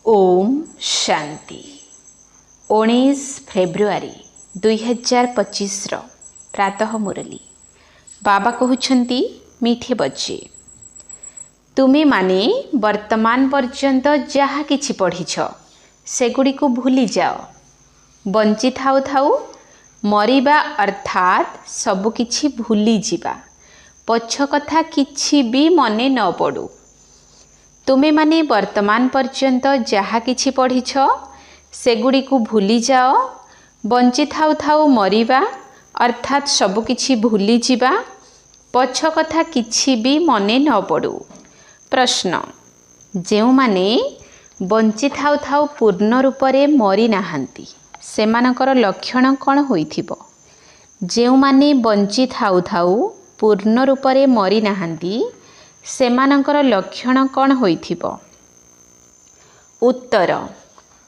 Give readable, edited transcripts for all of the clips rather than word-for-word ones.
Om Shanti 19 February 2025 प्रातः मुरली बाबा कहउछंती मीठे बच्चे तुमे माने वर्तमान पर्यंत जहा किछि पढ़िछ सेगुडी को भूली जाओ। बंची थाउ थाउ मरिबा अर्थात सब किछि भूली जिबा, पछ कथा किछि भी मने न पड़ू। तुमे माने वर्तमान पर्यंत जहा किछि पढ़िछ सेगुडी को भूली जाओ। बंची थाउ थाउ मरिबा अर्थात सब किछि भूली जिबा, पछ कथा किछि भी मने न पड़ू। प्रश्न, जेउ माने बंची थाउ थाउ पूर्ण रूप रे मरी नाहंती सेमानकर लक्षण कौन होइथिबो? जेउ माने बंची थाउ थाउ पूर्ण रूप रे मरी नाहंती सेमानकर लक्षण कौन होइथिबो? उत्तर,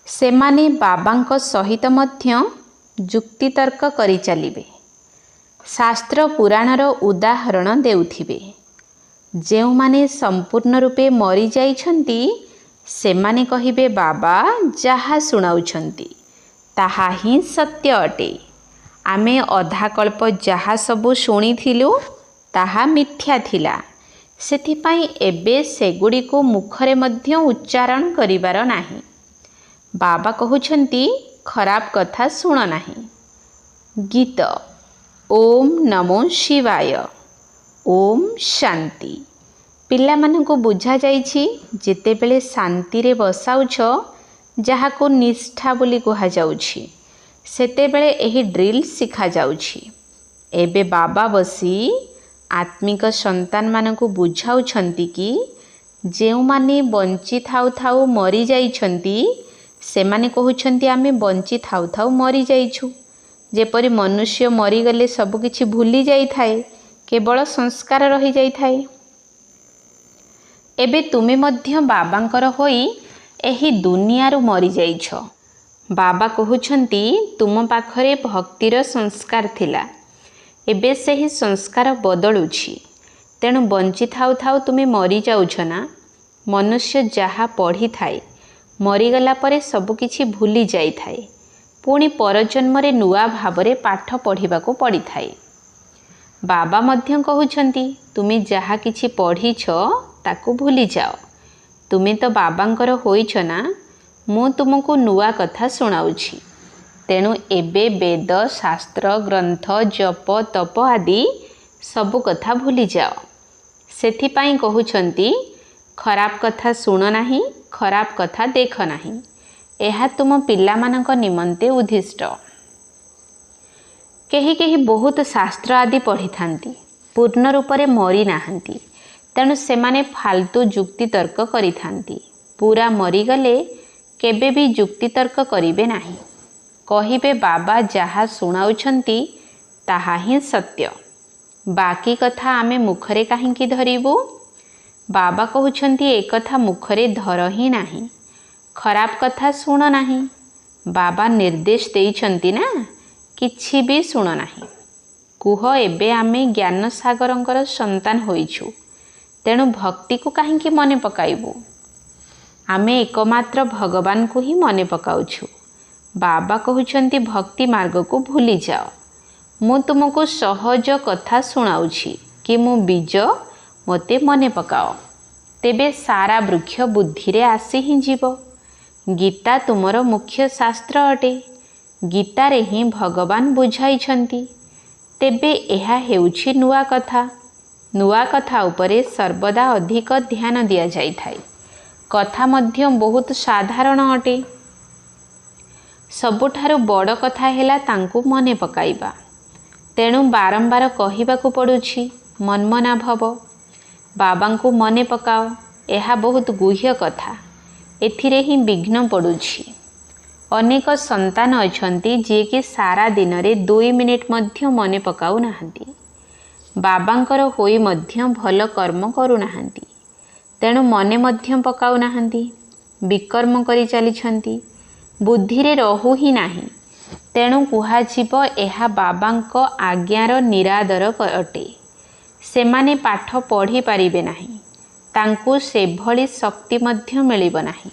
सेमाने बाबांक सहित मध्य जुक्ति तर्क करि चलिबे, शास्त्र पुराणर उदाहरण देउथिबे। जेउ माने संपूर्ण रूपे मरी जाइछंती सेमाने कहिबे बाबा जहा सुनाउछंती ताहा ही सत्य अटे। आमे अधा कल्प जहा सबु शुणिथिलु ताहा मिथ्या थिला, सेथिपाई एबे सेगुडी को मुखरे मध्य उच्चारण करिबार नाही। बाबा कहउछंती खराब कथा सुण नाही। गीत ओम नमो शिवाय। ओम शांति। पिला मानकु बुझा जाइछि जेतेबेले शांति रे बसाउछ जहाको निष्ठा बोली कहा जाउछि सेतेबेले एही ड्रिल सिखा जाउछि। एबे बाबा बसी आत्मिक संतान मानकु बुझाउछंती कि जेउ माने बंची थाउ थाउ मरी जाइछंती सेमाने कहउछंती आमे बंची थाउ थाउ मरी जाइछु। जेपरि मनुष्य मरी गले सब किछि भूली जाई थाए, केवल संस्कार रही जाई थाए। एबे तुमे मध्य बाबांकर होई एही दुनियारू मरी जाइछ। बाबा कहउछंती तुम पाखरे भक्तिर संस्कार थिला, एबे सेही संस्कार बदलुछि। तेणु बंची थाउ थाउ तुमे मरी जाउछ ना। मनुष्य जहा पढ़ी थाए मरीगला परे सब किछि भूली जाई थाए, पुणी परजन्मरे नुआ भावरे पाठ पढ़िबाको पड़ी थाए। बाबा मध्य कहउछंती तुमे जहा किछि पढ़िछ ताकू भूली जाओ। तुमे तो बाबांकर होइछ ना, मु तुमको नुआ कथा सुनाउछि। तेणु एबे वेद शास्त्र ग्रंथ जप तप आदि सबु कथा भूली जाओ। सेथिपाई कहउछंती खराब कथा सुण नाही, खराब कथा देख नाही। एहा तुम पिला मानक निमंते उद्दिष्ट। केही केही बहुत शास्त्र आदि पढ़ी थांती, पूर्ण रूप रे मरी नाहंती, तेणु सेमाने फालतू जुक्ति तर्क करि थांती। पूरा मरी गले केबे भी जुक्ति तर्क करिवे नाही। कहिबे बाबा जहा सुनाउछंती ताहा ही सत्य, बाकी कथा आमे मुखरे काहींकी धरिबू? बाबा कहउछंती ए कथा मुखरे धर ही नाही, खराब कथा सुण नाही। बाबा निर्देश देइछंती ना, किछि भी सुण नाही। कुह एबे आमे ज्ञान सागरंकर संतान होइछु, तेणु भक्ति को काहींकी मने पकाइबू? आमे एकमात्र भगवान को ही मने पकाउछु। बाबा कहउछंती भक्ति मार्ग को भूली जाओ। मु तुमको सहज कथा सुनाउछि कि मु बीज मते मने पकाओ, तेबे सारा वृक्ष बुद्धि रे आसी ही जीव। गीता तुमर मुख्य शास्त्र अटे। गीता रे ही भगवान बुझाइछंती, तेबे एहा हेउछि नुआ कथा। नुआ कथा उपरे सर्वदा अधिक ध्यान दिया जाई थाए। कथा मध्य बहुत साधारण अटे। सबुठारु बड़ कथा हेला तांकु मने पकाइबा। तेणु बारंबार कहिबाकु पड़ुछि मनमना भव, बाबांकु मने पकाओ। एहा बहुत गुह्य कथा, एथिरे ही विघ्न पड़ुछि। अनेक संतान अछंती जे कि सारा दिन रे 2 मिनिट मध्य मने पकाउ नाहंती। बाबांकर होई मध्य भल कर्म करू नाहंती, तेणु मने मध्य पकाउ नाहंती, विकर्म करि चलिछंती, बुद्धि रे रहु ही नाही। तेणु कुहाजिब एहा बाबांक आज्ञार निरादर अटे। सेमाने पाठ पढ़ी पारिबे नाही, तांकु सेभଳି शक्ति मध्य मिलिब नाही।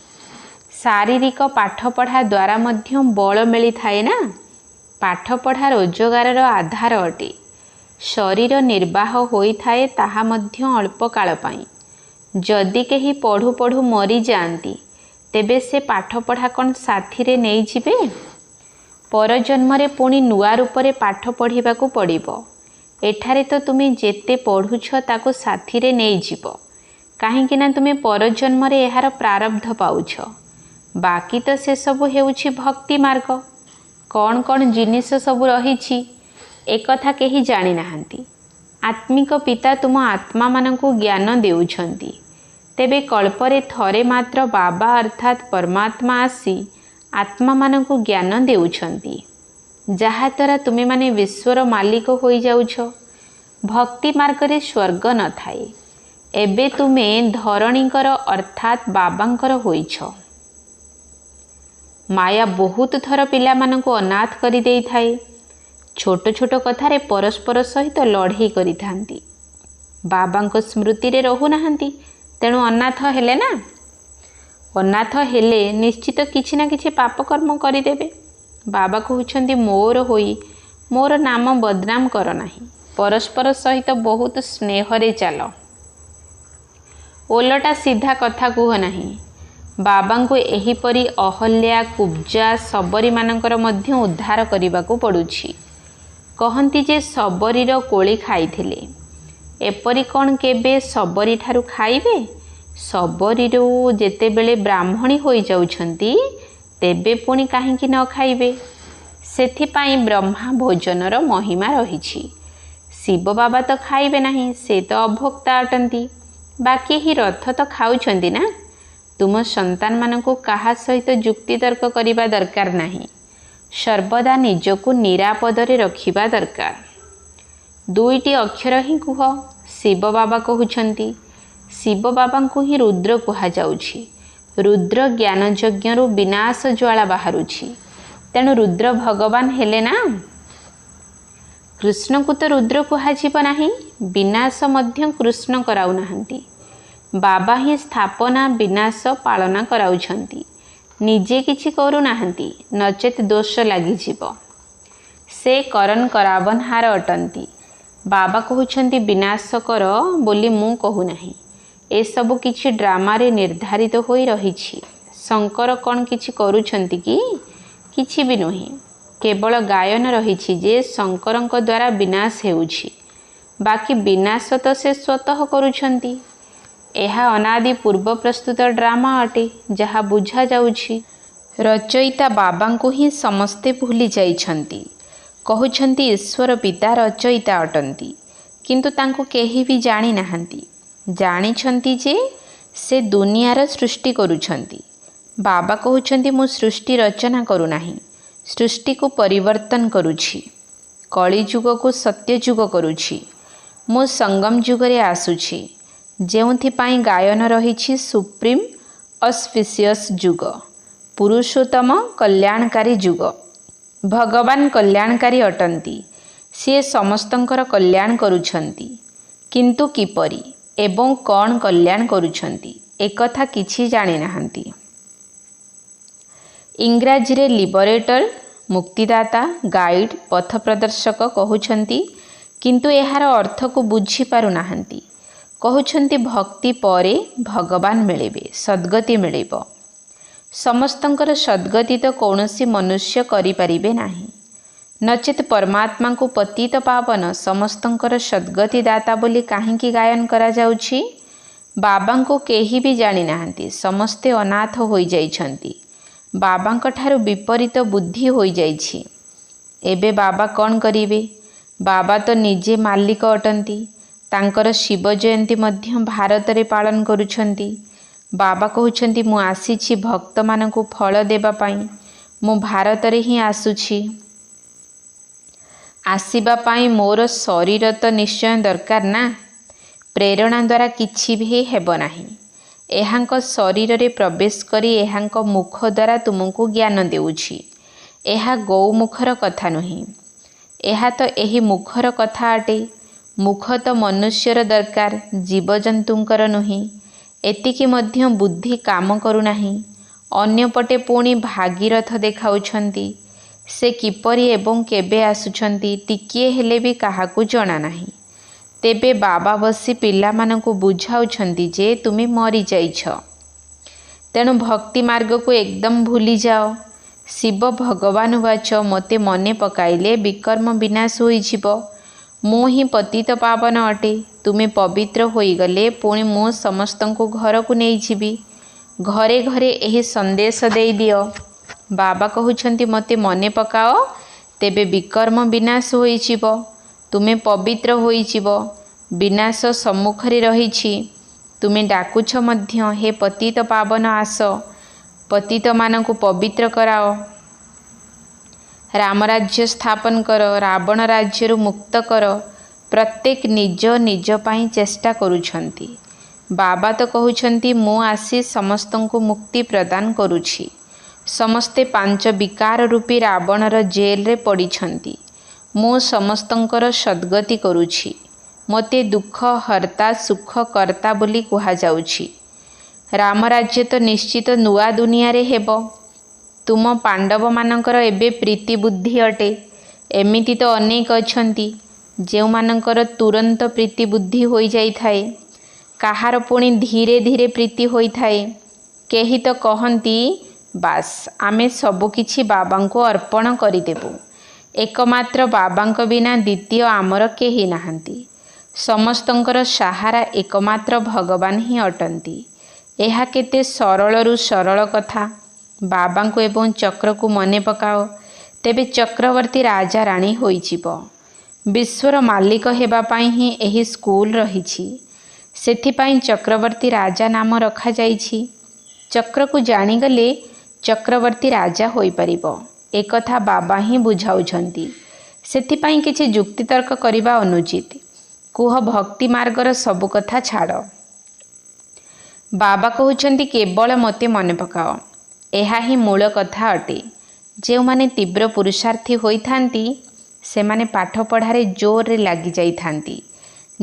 शारीरिक पाठपढ़ा द्वारा मध्य बल मिली थाए ना। पाठपढ़ा रोजगार आधार अटे। शरीर निर्वाह होई थाए ताहा मध्य अल्प काल पाई। जदि केही पढ़ु पढ़ु मरी जाती तेबे से पाठपढ़ा कौन साथी रे नहीं जिबे। परजन्म रे पुणी नुआ रूप रे पाठ पढ़िबाकू पड़िबो। एठारे तो तुमे जेते पढ़ुछ ताकू साथी रे नहीं जिबो, काहेकि ना तुमे परजन्म रे एहार प्रारब्ध पाउछ। बाकी तो से सब हेउछि भक्ति मार्ग। कौन कौन जिनिस सब रहिछि एक कथा केही जानि नाहंती। आत्मिक पिता तुम आत्मा मानकू ज्ञान देउछंती। तेबे कल्परे थरे मात्र बाबा अर्थात परमात्मा आसी आत्मा मानकू ज्ञान देउछंती, जहा द्वारा तुमे माने विश्वर मालिक होई जाउछ। भक्ति मार्ग रे स्वर्ग न थाए। एबे तुमे धरणीकर अर्थात बाबांकर होइछ। माया बहुत थर पिला मानकू अनाथ करि देई थाए। छोट छोट कथारे परस्पर सहित लड़ाई करि थांती। बाबांको स्मृति रे रहु नाहंती, तेणु अनाथ हेले ना। अनाथ हेले निश्चित किछि ना किछि पाप कर्म करिदेबे। बाबा कहउछंती मोर होई मोर नाम बदनाम कर नाही। परस्पर सहित बहुत स्नेह रे चल। ओलटा सीधा कथा कुह नाही। बाबांको एहीपरि अहल्या कुब्जा सबरी मानकर मध्य उद्धार करिबाकू पड़ुछि। कहंती जे सबरीर कोଳି खाइथिले। एपरि कौन केबे सबरी ठारू खाइबे। सबरीरू जेतेबेले ब्राह्मणी होई जाउछंती तेबे पुणी काहेकि न खाइबे। सेथिपाई ब्रह्मा भोजनर महिमा रहिछि। शिव बाबा तो खाइबे नाही, से तो अभोक्ता अटंती। बाकी ही रथ तो खाउछंती ना। तुम संतान मानकू काहा सहित जुक्ति तर्क करिबा दरकार नाही। सर्वदा निजकू निरापद रे रखिबा दरकार। दुईटी अक्षर ही कुह। शिव बाबा कहउछंती। शिव बाबा को ही रुद्र कुहा जाउछि। रुद्र ज्ञान यज्ञ विनाश ज्वाला बाहरुछि, तेणु रुद्र भगवान हेले ना। कृष्ण को तो रुद्र कुहाजिब नाही। विनाश मध्य कृष्ण कराउ नाहंती। बाबा ही स्थापना विनाश पालना कराउछंती। निजे किछि करू नाहंती, नचेत दोष लागि जीव। से करन करावनहार अटंती। बाबा कहउछंती विनाश कर बोली मु कहू नाही। ए सब किछि ड्रामा रे निर्धारित होई रहिछि। शंकर कौन किछि करूछंती कि किछि भी नही। केवल गायन रहिछि जे शंकरंक द्वारा विनाश हेउछि। बाकी विनाश तो से स्वतः करूछंती। एहा अनादि पूर्व प्रस्तुत ड्रामा अटे, जहा बुझा जाउछि। रचयिता बाबांको ही समस्ते भूली जाइछंती। कहउछंती ईश्वर पिता रचयिता अटंती, किंतु तांको केही भी जानि नाहंती। जानिछंती जे से दुनियार सृष्टि करूछंती। बाबा कहउछंती मु सृष्टि रचना करू नाही, सृष्टि को परिवर्तन करूछि। कली जुग को सत्य जुग करूछि। मु संगम जुग रे आसुछि, जेउथि पाई गायन रहिछि सुप्रीम ऑस्पिशियस जुग, पुरुषोत्तम कल्याणकारी जुग। भगवान कल्याणकारी अटंती। से समस्तंकर कल्याण करूछंती, किंतु किपरि एवं कौन कल्याण करूछंती एकथा किछि जानि नाहंती। इंग्राजी रे लिबरेटर मुक्तिदाता गाइड पथ प्रदर्शक कहउछंती, किंतु एहार अर्थ को बुझी पारु नाहंती। कहउछंती भक्ति परे भगवान मिलेबे, सद्गति मिलेबो। समस्तंकर सद्गति तो कौनसी मनुष्य करि परिबे नाही। नचेत परमात्मा को पतित पावन समस्तंकर सद्गति दाता बोली काहेकि गायन करा जाउछि। बाबा को केही भी जानि नाहंती। समस्ते अनाथ होई जाइछंती। बाबांक ठारू विपरीत बुद्धि होई जाइछि। एबे बाबा कौन करिवे। बाबा तो निजे मालिक अटंती। तांकर शिव जयंती मध्य भारत रे पालन करूछंती। बाबा कहउछंती मु आसीछि भक्त मानकू फल देबा पाई। मु भारत रे ही आसुछि। आसीबा पाई मोर शरीर तो निश्चय दरकार ना। प्रेरणा द्वारा किछि भी हेब नाही। एहांक शरीर रे प्रवेश करी एहांक मुख द्वारा तुमको ज्ञान देउछि। एहा गौमुखर कथा नुही। एहा तो एही मुखर कथा अटे। मुख तो मनुष्यर दरकार, जीवजंतुंकर नुही। एतिकी मध्य बुद्धि काम करू नाही। ଅନ୍ୟପଟେ ପୁଣି ଭାଗୀରଥ ଦେଖାଉଛନ୍ତି। ସେ କିପରି ଏବଂ କେବେ ଆସୁଛନ୍ତି ଟିକିଏ ହେଲେ ବି କାହାକୁ ଜଣା ନାହିଁ। ତେବେ ବାବା ବସି ପିଲାମାନଙ୍କୁ ବୁଝାଉଛନ୍ତି ଯେ ତୁମେ ମରିଯାଇଛ, ତେଣୁ ଭକ୍ତି ମାର୍ଗକୁ ଏକଦମ ଭୁଲିଯାଅ। ଶିବ ଭଗବାନ ବାଚ ମୋତେ ମନେ ପକାଇଲେ ବିକର୍ମ ବିନାଶ ହୋଇଯିବ। ମୁଁ ହିଁ ପତିତ ପାବନ ଅଟେ। ତୁମେ ପବିତ୍ର ହୋଇଗଲେ ପୁଣି ମୁଁ ସମସ୍ତଙ୍କୁ ଘରକୁ ନେଇଯିବି। ଘରେ ଘରେ ଏହି ସନ୍ଦେଶ ଦେଇଦିଅ। ବାବା କହୁଛନ୍ତି ମୋତେ ମନେ ପକାଅ, ତେବେ ବିକର୍ମ ବିନାଶ ହୋଇଯିବ, ତୁମେ ପବିତ୍ର ହୋଇଯିବ। ବିନାଶ ସମ୍ମୁଖରେ ରହିଛି। ତୁମେ ଡାକୁଛ ମଧ୍ୟ, ହେ ପତିତ ପାବନ ଆସ, ପତିତମାନଙ୍କୁ ପବିତ୍ର କରାଅ, ରାମରାଜ୍ୟ ସ୍ଥାପନ କର, ରାବଣ ରାଜ୍ୟରୁ ମୁକ୍ତ କର। ପ୍ରତ୍ୟେକ ନିଜ ନିଜ ପାଇଁ ଚେଷ୍ଟା କରୁଛନ୍ତି। ବାବା ତ କହୁଛନ୍ତି ମୁଁ ଆସି ସମସ୍ତଙ୍କୁ ମୁକ୍ତି ପ୍ରଦାନ କରୁଛି। ସମସ୍ତେ 5 ବିକାର ରୂପୀ ରାବଣର ଜେଲରେ ପଡ଼ିଛନ୍ତି। ମୁଁ ସମସ୍ତଙ୍କର ସଦ୍ଗତି କରୁଛି। ମୋତେ ଦୁଃଖ ହର୍ତ୍ତା ସୁଖ କର୍ତ୍ତା ବୋଲି କୁହାଯାଉଛି। ରାମରାଜ୍ୟ ତ ନିଶ୍ଚିତ ନୂଆ ଦୁନିଆରେ ହେବ। ତୁମ ପାଣ୍ଡବମାନଙ୍କର ଏବେ ପ୍ରୀତି ବୁଦ୍ଧି ଅଟେ। ଏମିତି ତ ଅନେକ ଅଛନ୍ତି ଯେଉଁମାନଙ୍କର ତୁରନ୍ତ ପ୍ରୀତି ବୁଦ୍ଧି ହୋଇଯାଇଥାଏ। କାହାର ପୁଣି ଧୀରେ ଧୀରେ ପ୍ରୀତି ହୋଇଥାଏ। କେହି ତ କହନ୍ତି ବାସ୍ ଆମେ ସବୁକିଛି ବାବାଙ୍କୁ ଅର୍ପଣ କରିଦେବୁ। ଏକମାତ୍ର ବାବାଙ୍କ ବିନା ଦ୍ୱିତୀୟ ଆମର କେହି ନାହାନ୍ତି। ସମସ୍ତଙ୍କର ସାହାରା ଏକମାତ୍ର ଭଗବାନ ହିଁ ଅଟନ୍ତି। ଏହା କେତେ ସରଳରୁ ସରଳ କଥା। ବାବାଙ୍କୁ ଏବଂ ଚକ୍ରକୁ ମନେ ପକାଅ, ତେବେ ଚକ୍ରବର୍ତ୍ତୀ ରାଜା ରାଣୀ ହୋଇଯିବ। ବିଶ୍ୱର ମାଲିକ ହେବା ପାଇଁ ହିଁ ଏହି ସ୍କୁଲ ରହିଛି। ସେଥିପାଇଁ ଚକ୍ରବର୍ତ୍ତୀ ରାଜା ନାମ ରଖାଯାଇଛି। ଚକ୍ରକୁ ଜାଣିଗଲେ ଚକ୍ରବର୍ତ୍ତୀ ରାଜା ହୋଇପାରିବ, ଏକଥା ବାବା ହିଁ ବୁଝାଉଛନ୍ତି। ସେଥିପାଇଁ କିଛି ଯୁକ୍ତିତର୍କ କରିବା ଅନୁଚିତ। କୁହ ଭକ୍ତି ମାର୍ଗର ସବୁ କଥା ଛାଡ଼। ବାବା କହୁଛନ୍ତି କେବଳ ମୋତେ ମନେ ପକାଅ। ଏହା ହିଁ ମୂଳ କଥା ଅଟେ। ଯେଉଁମାନେ ତୀବ୍ର ପୁରୁଷାର୍ଥୀ ହୋଇଥାନ୍ତି ସେମାନେ ପାଠପଢ଼ାରେ ଜୋରରେ ଲାଗିଯାଇଥାନ୍ତି।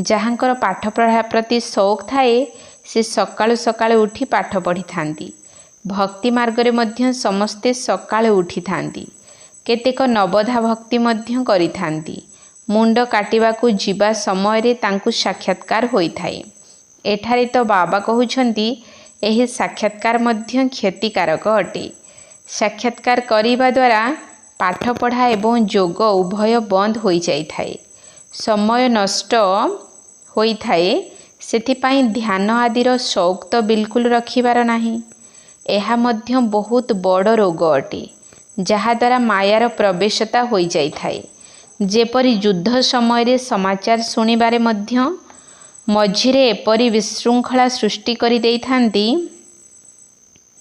ଯାହାଙ୍କର ପାଠପଢ଼ା ପ୍ରତି ସଉକ ଥାଏ ସେ ସକାଳୁ ସକାଳୁ ଉଠି ପାଠ ପଢ଼ିଥାନ୍ତି। ଭକ୍ତି ମାର୍ଗରେ ମଧ୍ୟ ସମସ୍ତେ ସକାଳୁ ଉଠିଥାନ୍ତି। କେତେକ ନବଧା ଭକ୍ତି ମଧ୍ୟ କରିଥାନ୍ତି। ମୁଣ୍ଡ କାଟିବାକୁ ଯିବା ସମୟରେ ତାଙ୍କୁ ସାକ୍ଷାତକାର ହୋଇଥାଏ। ଏଠାରେ ତ ବାବା କହୁଛନ୍ତି ଏହି ସାକ୍ଷାତକାର ମଧ୍ୟ କ୍ଷତିକାରକ ଅଟେ। ସାକ୍ଷାତକାର କରିବା ଦ୍ୱାରା ପାଠପଢ଼ା ଏବଂ ଯୋଗ ଉଭୟ ବନ୍ଦ ହୋଇଯାଇଥାଏ, ସମୟ ନଷ୍ଟ ହୋଇଥାଏ। ସେଥିପାଇଁ ଧ୍ୟାନ ଆଦିର ସଉକ ତ ବିଲକୁଲ ରଖିବାର ନାହିଁ। ଏହା ମଧ୍ୟ ବହୁତ ବଡ଼ ରୋଗ ଅଟେ, ଯାହାଦ୍ୱାରା ମାୟାର ପ୍ରବେଶତା ହୋଇଯାଇଥାଏ। ଯେପରି ଯୁଦ୍ଧ ସମୟରେ ସମାଚାର ଶୁଣିବାରେ ମଧ୍ୟ ମଝିରେ ଏପରି ବିଶୃଙ୍ଖଳା ସୃଷ୍ଟି କରିଦେଇଥାନ୍ତି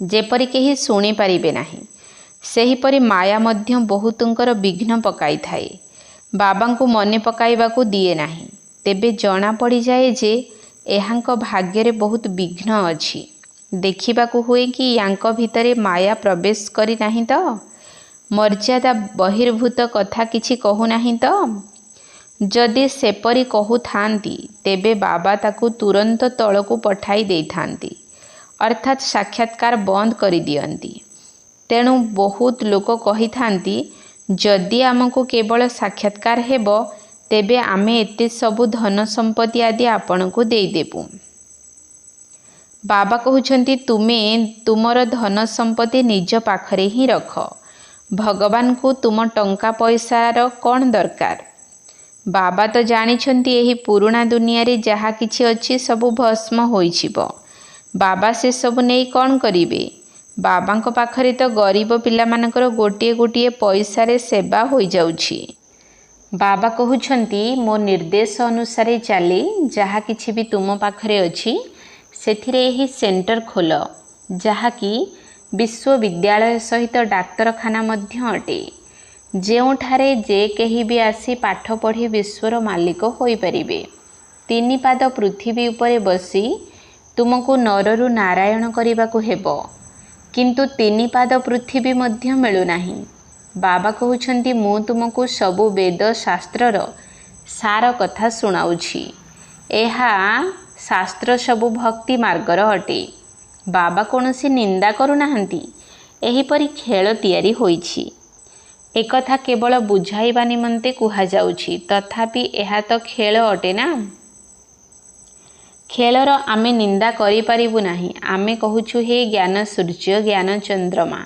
ଯେପରି କେହି ଶୁଣିପାରିବେ ନାହିଁ। ସେହିପରି ମାୟା ମଧ୍ୟ ବହୁତଙ୍କର ବିଘ୍ନ ପକାଇଥାଏ। ବାବାଙ୍କୁ ମନେ ପକାଇବାକୁ ଦିଏ ନାହିଁ। ତେବେ ଜଣାପଡ଼ିଯାଏ ଯେ ଏହାଙ୍କ ଭାଗ୍ୟରେ ବହୁତ ବିଘ୍ନ ଅଛି। ଦେଖିବାକୁ ହୁଏ କି ୟାଙ୍କ ଭିତରେ ମାୟା ପ୍ରବେଶ କରିନାହିଁ ତ? ମର୍ଯ୍ୟାଦା ବହିର୍ଭୂତ କଥା କିଛି କହୁନାହିଁ ତ? ଯଦି ସେପରି କହୁଥାନ୍ତି ତେବେ ବାବା ତାକୁ ତୁରନ୍ତ ତଳକୁ ପଠାଇ ଦେଇଥାନ୍ତି, ଅର୍ଥାତ୍ ସାକ୍ଷାତକାର ବନ୍ଦ କରିଦିଅନ୍ତି। ତେଣୁ ବହୁତ ଲୋକ କହିଥାନ୍ତି ଯଦି ଆମକୁ କେବଳ ସାକ୍ଷାତକାର ହେବ ତେବେ ଆମେ ଏତେ ସବୁ ଧନ ସମ୍ପତ୍ତି ଆଦି ଆପଣଙ୍କୁ ଦେଇଦେବୁ। ବାବା କହୁଛନ୍ତି ତୁମେ ତୁମର ଧନ ସମ୍ପତ୍ତି ନିଜ ପାଖରେ ହିଁ ରଖ। ଭଗବାନଙ୍କୁ ତୁମ ଟଙ୍କା ପଇସାର କ'ଣ ଦରକାର? ବାବା ତ ଜାଣିଛନ୍ତି ଏହି ପୁରୁଣା ଦୁନିଆରେ ଯାହା କିଛି ଅଛି ସବୁ ଭସ୍ମ ହୋଇଯିବ। ବାବା ସେସବୁ ନେଇ କ'ଣ କରିବେ? ବାବାଙ୍କ ପାଖରେ ତ ଗରିବ ପିଲାମାନଙ୍କର ଗୋଟିଏ ଗୋଟିଏ ପଇସାରେ ସେବା ହୋଇଯାଉଛି। ବାବା କହୁଛନ୍ତି ମୋ ନିର୍ଦ୍ଦେଶ ଅନୁସାରେ ଚାଲି ଯାହା କିଛି ବି ତୁମ ପାଖରେ ଅଛି ସେଥିରେ ଏହି ସେଣ୍ଟର ଖୋଲ, ଯାହାକି ବିଶ୍ୱବିଦ୍ୟାଳୟ ସହିତ ଡାକ୍ତରଖାନା ମଧ୍ୟ ଅଟେ, ଯେଉଁଠାରେ ଯେ କେହି ବି ଆସି ପାଠ ପଢ଼ି ବିଶ୍ୱର ମାଲିକ ହୋଇପାରିବେ। 3 ପାଦ ପୃଥିବୀ ଉପରେ ବସି ତୁମକୁ ନରରୁ ନାରାୟଣ କରିବାକୁ ହେବ, କିନ୍ତୁ 3 ପାଦ ପୃଥିବୀ ମଧ୍ୟ ମିଳୁନାହିଁ। ବାବା କହୁଛନ୍ତି ମୁଁ ତୁମକୁ ସବୁ ବେଦ ଶାସ୍ତ୍ରର ସାର କଥା ଶୁଣାଉଛି। ଏହା ଶାସ୍ତ୍ର ସବୁ ଭକ୍ତି ମାର୍ଗର ଅଟେ। ବାବା କୌଣସି ନିନ୍ଦା କରୁନାହାନ୍ତି। ଏହିପରି ଖେଳ ତିଆରି ହୋଇଛି। ଏକଥା କେବଳ ବୁଝାଇବା ନିମନ୍ତେ କୁହାଯାଉଛି, ତଥାପି ଏହା ତ ଖେଳ ଅଟେ ନା। ଖେଳର ଆମେ ନିନ୍ଦା କରିପାରିବୁ ନାହିଁ। ଆମେ କହୁଛୁ ହେ ଜ୍ଞାନ ସୂର୍ଯ୍ୟ, ଜ୍ଞାନ ଚନ୍ଦ୍ରମା।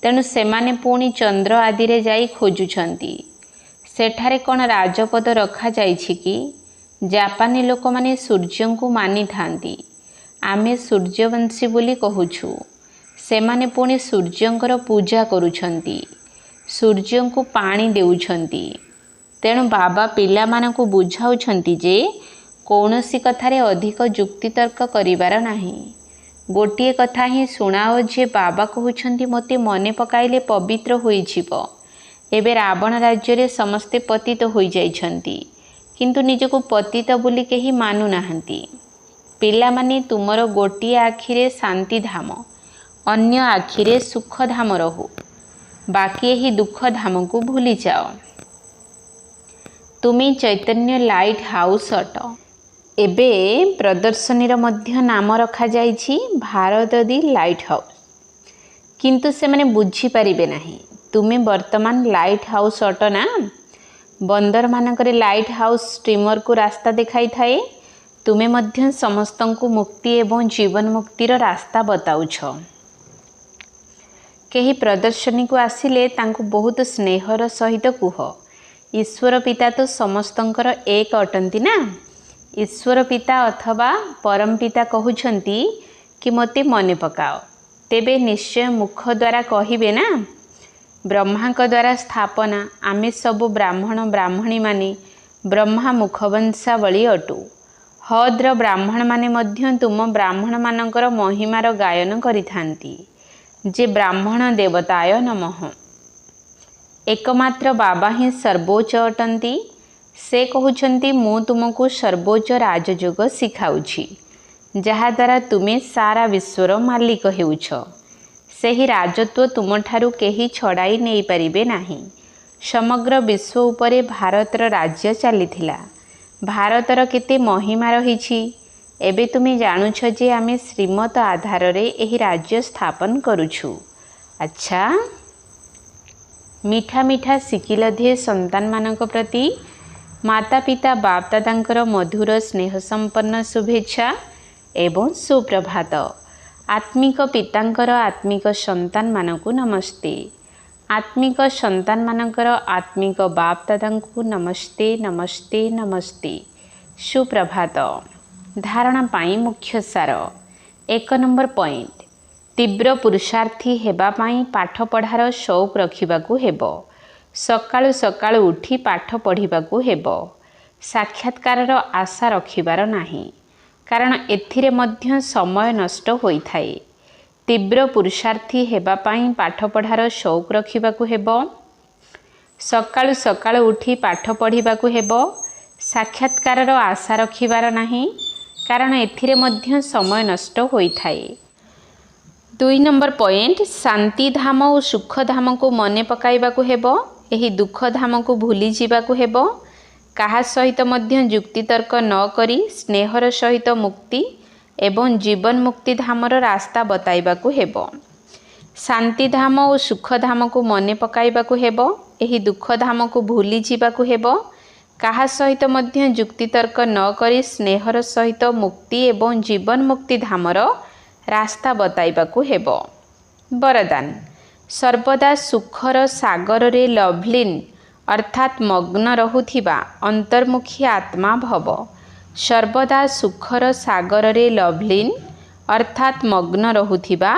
ତେଣୁ ସେମାନେ ପୁଣି ଚନ୍ଦ୍ର ଆଦିରେ ଯାଇ ଖୋଜୁଛନ୍ତି। ସେଠାରେ କ'ଣ ରାଜପଦ ରଖାଯାଇଛି କି? ଜାପାନୀ ଲୋକମାନେ ସୂର୍ଯ୍ୟଙ୍କୁ ମାନିଥାନ୍ତି। ଆମେ ସୂର୍ଯ୍ୟବଂଶୀ ବୋଲି କହୁଛୁ। ସେମାନେ ପୁଣି ସୂର୍ଯ୍ୟଙ୍କର ପୂଜା କରୁଛନ୍ତି, ସୂର୍ଯ୍ୟଙ୍କୁ ପାଣି ଦେଉଛନ୍ତି। ତେଣୁ ବାବା ପିଲାମାନଙ୍କୁ ବୁଝାଉଛନ୍ତି ଯେ କୌଣସି କଥାରେ ଅଧିକ ଯୁକ୍ତିତର୍କ କରିବାର ନାହିଁ। ଗୋଟିଏ କଥା ହିଁ ଶୁଣାଅ ଯେ ବାବା କହୁଛନ୍ତି ମୋତେ ମନେ ପକାଇଲେ ପବିତ୍ର ହୋଇଯିବ। ଏବେ ରାବଣ ରାଜ୍ୟରେ ସମସ୍ତେ ପତିତ ହୋଇଯାଇଛନ୍ତି, କିନ୍ତୁ ନିଜକୁ ପତିତ ବୋଲି କେହି ମାନୁନାହାନ୍ତି। ପିଲାମାନେ, ତୁମର ଗୋଟିଏ ଆଖିରେ ଶାନ୍ତିଧାମ, ଅନ୍ୟ ଆଖିରେ ସୁଖଧାମ ରହୁ। ବାକି ଏହି ଦୁଃଖଧାମକୁ ଭୁଲିଯାଅ। ତୁମେ ଚୈତନ୍ୟ ଲାଇଟ୍ ହାଉସ୍ ଅଟ। ଏବେ ପ୍ରଦର୍ଶନୀର ମଧ୍ୟ ନାମ ରଖାଯାଇଛି ଭାରତ-ଦି ଲାଇଟ୍ ହାଉସ୍। କିନ୍ତୁ ସେମାନେ ବୁଝିପାରିବେ ନାହିଁ। ତୁମେ ବର୍ତ୍ତମାନ ଲାଇଟ୍ ହାଉସ୍ ଅଟ ନା। ବନ୍ଦରମାନଙ୍କରେ ଲାଇଟ୍ ହାଉସ୍ ଷ୍ଟିମରକୁ ରାସ୍ତା ଦେଖାଇଥାଏ। ତୁମେ ମଧ୍ୟ ସମସ୍ତଙ୍କୁ ମୁକ୍ତି ଏବଂ ଜୀବନ ମୁକ୍ତିର ରାସ୍ତା ବତାଉଛ। କେହି ପ୍ରଦର୍ଶନୀକୁ ଆସିଲେ ତାଙ୍କୁ ବହୁତ ସ୍ନେହର ସହିତ କୁହ, ଈଶ୍ୱର ପିତା ତ ସମସ୍ତଙ୍କର ଏକ ଅଟନ୍ତି ନା। ଈଶ୍ୱର ପିତା ଅଥବା ପରମ ପିତା କହୁଛନ୍ତି କି ମୋତେ ମନେ ପକାଅ। ତେବେ ନିଶ୍ଚୟ ମୁଖ ଦ୍ୱାରା କହିବେ ନା। ବ୍ରହ୍ମାଙ୍କ ଦ୍ୱାରା ସ୍ଥାପନା। ଆମେ ସବୁ ବ୍ରାହ୍ମଣ ବ୍ରାହ୍ମଣୀମାନେ ବ୍ରହ୍ମା ମୁଖବଂଶାବଳୀ ଅଟୁ। ହଦ୍ର ବ୍ରାହ୍ମଣମାନେ ମଧ୍ୟ ତୁମ ବ୍ରାହ୍ମଣମାନଙ୍କର ମହିମାର ଗାୟନ କରିଥାନ୍ତି ଯେ ବ୍ରାହ୍ମଣ ଦେବତାୟ ନମଃ। ଏକମାତ୍ର ବାବା ହିଁ ସର୍ବୋଚ୍ଚ ଅଟନ୍ତି। ସେ କହୁଛନ୍ତି ମୁଁ ତୁମକୁ ସର୍ବୋଚ୍ଚ ରାଜଯୋଗ ଶିଖାଉଛି, ଯାହାଦ୍ୱାରା ତୁମେ ସାରା ବିଶ୍ୱର ମାଲିକ ହେଉଛ। ସେହି ରାଜତ୍ୱ ତୁମଠାରୁ କେହି ଛଡ଼ାଇ ନେଇପାରିବେ ନାହିଁ। ସମଗ୍ର ବିଶ୍ୱ ଉପରେ ଭାରତର ରାଜ୍ୟ ଚାଲିଥିଲା। ଭାରତର କେତେ ମହିମା ରହିଛି। ଏବେ ତୁମେ ଜାଣୁଛ ଯେ ଆମେ ଶ୍ରୀମତ ଆଧାରରେ ଏହି ରାଜ୍ୟ ସ୍ଥାପନ କରୁଛୁ। ଆଚ୍ଛା, ମିଠା ମିଠା ଶିଖିଲ ଧିଏ ସନ୍ତାନମାନଙ୍କ ପ୍ରତି ମାତା ପିତା ବାପ ଦାଦାଙ୍କର ମଧୁର ସ୍ନେହ ସମ୍ପନ୍ନ ଶୁଭେଚ୍ଛା ଏବଂ ସୁପ୍ରଭାତ। ଆତ୍ମିକ ପିତାଙ୍କର ଆତ୍ମିକ ସନ୍ତାନମାନଙ୍କୁ ନମସ୍ତେ। ଆତ୍ମିକ ସନ୍ତାନମାନଙ୍କର ଆତ୍ମିକ ବାପ ଦାଦାଙ୍କୁ ନମସ୍ତେ ନମସ୍ତେ ନମସ୍ତେ। ସୁପ୍ରଭାତ। ଧାରଣା ପାଇଁ ମୁଖ୍ୟ ସାର। 1 ନମ୍ବର ପଏଣ୍ଟ, ତୀବ୍ର ପୁରୁଷାର୍ଥୀ ହେବା ପାଇଁ ପାଠ ପଢ଼ାର ସଉକ ରଖିବାକୁ ହେବ। ସକାଳୁ ସକାଳୁ ଉଠି ପାଠ ପଢ଼ିବାକୁ ହେବ। ସାକ୍ଷାତକାରର ଆଶା ରଖିବାର ନାହିଁ, କାରଣ ଏଥିରେ ମଧ୍ୟ ସମୟ ନଷ୍ଟ ହୋଇଥାଏ। ତୀବ୍ର ପୁରୁଷାର୍ଥୀ ହେବା ପାଇଁ ପାଠ ପଢ଼ାର ସଉକ ରଖିବାକୁ ହେବ। ସକାଳୁ ସକାଳୁ ଉଠି ପାଠ ପଢ଼ିବାକୁ ହେବ। ସାକ୍ଷାତକାରର ଆଶା ରଖିବାର ନାହିଁ, କାରଣ ଏଥିରେ ମଧ୍ୟ ସମୟ ନଷ୍ଟ ହୋଇଥାଏ। 2 ନମ୍ବର ପଏଣ୍ଟ, ଶାନ୍ତିଧାମ ଓ ସୁଖଧାମକୁ ମନେ ପକାଇବାକୁ ହେବ। ଏହି ଦୁଃଖଧାମକୁ ଭୁଲି ଯିବାକୁ ହେବ। କାହା ସହିତ ମଧ୍ୟ ଯୁକ୍ତିତର୍କ ନ କରି ସ୍ନେହର ସହିତ ମୁକ୍ତି ଏବଂ ଜୀବନ ମୁକ୍ତି ଧାମର ରାସ୍ତା ବତାଇବାକୁ ହେବ। ଶାନ୍ତିଧାମ ଓ ସୁଖଧାମକୁ ମନେ ପକାଇବାକୁ ହେବ। ଏହି ଦୁଃଖଧାମକୁ ଭୁଲି ଯିବାକୁ ହେବ। କାହା ସହିତ ମଧ୍ୟ ଯୁକ୍ତିତର୍କ ନ କରି ସ୍ନେହର ସହିତ ମୁକ୍ତି ଏବଂ ଜୀବନ ମୁକ୍ତି ଧାମର ରାସ୍ତା ବତାଇବାକୁ ହେବ। ବରଦାନ, ସର୍ବଦା ସୁଖର ସାଗରରେ ଲଭ୍ଲିନ୍ ଅର୍ଥାତ୍ ମଗ୍ନ ରହୁଥିବା ଅନ୍ତର୍ମୁଖୀ ଆତ୍ମା ଭବ। ସର୍ବଦା ସୁଖର ସାଗରରେ ଲଭ୍ଲିନ୍ ଅର୍ଥାତ୍ ମଗ୍ନ ରହୁଥିବା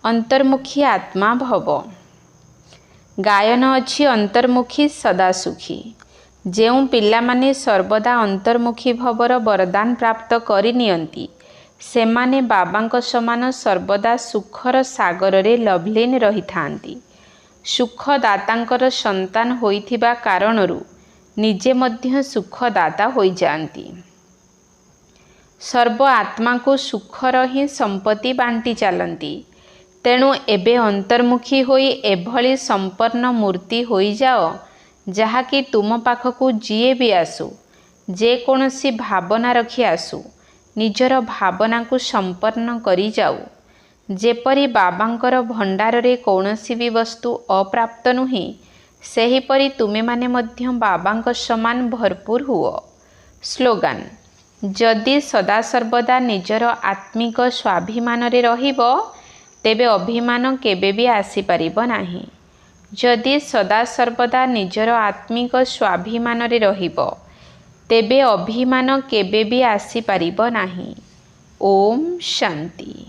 ଅନ୍ତର୍ମୁଖୀ ଆତ୍ମା ଭବ। ଗାୟନ ଅଛି ଅନ୍ତର୍ମୁଖୀ ସଦା ସୁଖୀ। ଯେଉଁ ପିଲାମାନେ ସର୍ବଦା ଅନ୍ତର୍ମୁଖୀ ଭବର ବରଦାନ ପ୍ରାପ୍ତ କରିନିଅନ୍ତି, ସେମାନେ ବାବାଙ୍କ ସମାନ ସର୍ବଦା ସୁଖର ସାଗରରେ ଲଭ୍ଲିନ୍ ରହିଥାନ୍ତି। ସୁଖଦାତାଙ୍କର ସନ୍ତାନ ହୋଇଥିବା କାରଣରୁ ନିଜେ ମଧ୍ୟ ସୁଖଦାତା ହୋଇଯାଆନ୍ତି। ସର୍ବ ଆତ୍ମାକୁ ସୁଖର ହିଁ ସମ୍ପତ୍ତି ବାଣ୍ଟି ଚାଲନ୍ତି। ତେଣୁ ଏବେ ଅନ୍ତର୍ମୁଖୀ ହୋଇ ଏଭଳି ସମ୍ପନ୍ନ ମୂର୍ତ୍ତି ହୋଇଯାଅ, ଯାହାକି ତୁମ ପାଖକୁ ଯିଏ ବି ଆସୁ, ଯେକୌଣସି ଭାବନା ରଖି ଆସୁ, ନିଜର ଭାବନାକୁ ସମ୍ପନ୍ନ କରିଯାଉ। ଯେପରି ବାବାଙ୍କର ଭଣ୍ଡାରରେ କୌଣସି ବି ବସ୍ତୁ ଅପ୍ରାପ୍ତ ନୁହେଁ, ସେହିପରି ତୁମେମାନେ ମଧ୍ୟ ବାବାଙ୍କ ସମାନ ଭରପୁର ହୁଅ। ସ୍ଲୋଗାନ: ଯଦି ସଦାସର୍ବଦା ନିଜର ଆତ୍ମିକ ସ୍ୱାଭିମାନରେ ରହିବ, ତେବେ ଅଭିମାନ କେବେ ବି ଆସିପାରିବ ନାହିଁ। ଯଦି ସଦାସର୍ବଦା ନିଜର ଆତ୍ମିକ ସ୍ୱାଭିମାନରେ ରହିବ, ତେବେ ଅଭିମାନ କେବେ ବି ଆସିପାରିବ ନାହିଁ। ଓମ୍ ଶାନ୍ତି।